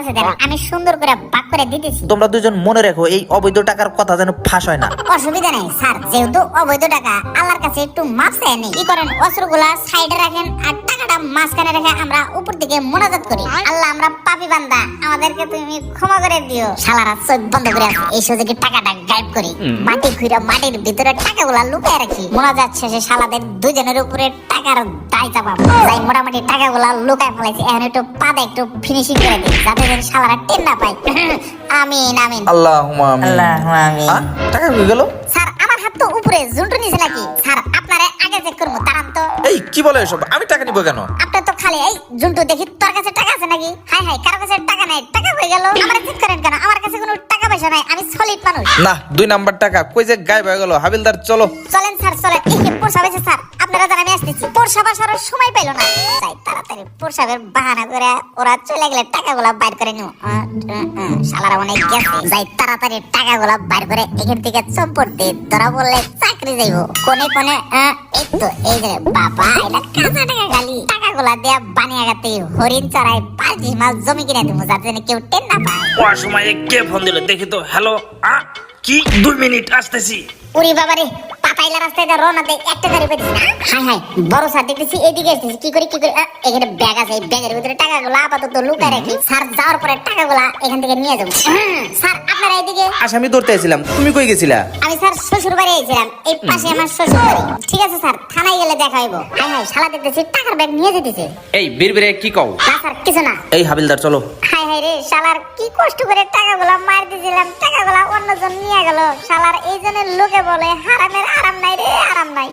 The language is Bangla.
কাছে দেন, আমি সুন্দর করে ভাগ করে দিতেছি। তোমরা দুজন মনে রেখো, এই অবৈধ টাকার কথা যেন ফাঁস হয় না। অসুবিধা নেই স্যার, যেহেতু অবৈধ টাকা, আল্লাহর কাছে একটু মাপ চাই নেই। কি করেন, অস্ত্রগুলা সাইডে রাখেন আর টাকাটা মাঝখানে রেখে আমরা উপর দিকে মোনাজাত করি। আল্লাহ, আমরা পাপী বান্দা, আমাদেরকে তুমি ক্ষমা করে দিও। শালারা চোখ বন্ধ করে আছে, এই সুযোগে টাকাটা গায়েব করি। মাটি খুঁড়ে মাটির ভিতরে টাকাগুলা লুকিয়ে রাখি। মোনাজাত শেষে শালাদের দুজনের উপরে টাকার দায় চাপাবো। যাই মোটামুটি টাকাগুলা লুকায় ফেলাইছি, এখন একটু পাদে একটু ফিনিশিং করে দিই, যাতে যেন শালারা টেন না পায়। আমিন আমিন। আল্লাহুম্মা আমিন। আল্লাহুম্মা আমিন। টাকা কই গেল? স্যার, আমার হাত তো উপরে, জুন্টু নিচে নাকি? স্যার, আপনারে আগে চেক করবো, দাঁড়ান তো। এই কি বলে এসব? আমি টাকা নিব কেন? আপনার তো খালি এই জুন্টু, দেখি তোর কাছে টাকা আছে নাকি? হাই হাই, কারো কাছে টাকা নাই, টাকা হয়ে গেল। আমার চেক করেন কেন? আমার কাছে কোনো টাকা পয়সা নাই, আমি সলিড মানুষ। না, 2 নাম্বার টাকা কই যে গায়েব হয়ে গেল? হাবিলদার চলো। চলেন স্যার, চলেন। এই যে পোরসাব এসে স্যার, আপনারা জানেন আমি আসতেছি। পোরসাব আসার সময় পাইল না, যাই তাড়াতাড়ি পোরসাবের বাহানা করে ওরা চলে গেলে টাকাগুলা বাইর করে নিও। শালারা অনেক গেছে, যাই তাড়াতাড়ি টাকাগুলা বাইর করে এখান থেকে চম্পট দিয়ে ধরা বললে চাকরি যাইবো। কোনে কোনে এই তো, এই যে বাবা, এটা কাঁচা টাকা খালি। টাকাগুলা দেয়া বানিয়ে গাতে হরিণ চড়াই 5 মাস জমি কিনে দিব, যাতে কেউ টেন না পায়। অসময়ে কে ফোন দিল দেখি তো। হ্যালো, কি? 2 মিনিট আসতেছি। উরি বাবারে, পাতাইলা রাস্তায় যা রওনা দেয়, একটা গাড়ি পেয়েছি না। হাই হাই, বড় স্যার দেখতেছি এইদিকে আসতেছি। কি করি এখানে ব্যাগ আছে, এই ব্যাগের ভিতরে টাকাগুলো আপাতত লুকায় রাখি। স্যার যাওয়ার পরে টাকাগুলা এখান থেকে নিয়ে যাবো। স্যার, আপনারা এইদিকে। আসামি ধরতে আইছিলাম, তুমি কই গেছিলা? আমি স্যার শ্বশুর বাড়ি আইছিলাম, এই পাশে আমার শ্বশুর বাড়ি। ঠিক আছে স্যার, থানায় গেলে দেখা হইব। হাই হাই, শালা দেখতেছি টাকার ব্যাগ নিয়ে যেতেছে। এই বিড়বিড়ে কি কও? না স্যার, কিছু না। এই হাবিলদার চলো। হাই হাই রে, শালার কি কষ্ট করে টাকাগুলা মার দিয়েছিলাম, টাকাগুলা অন্যজন নিয়ে গেল। শালার এই জন্য লোকে বলে হারামের আরাম নাই রে, আরাম নাই।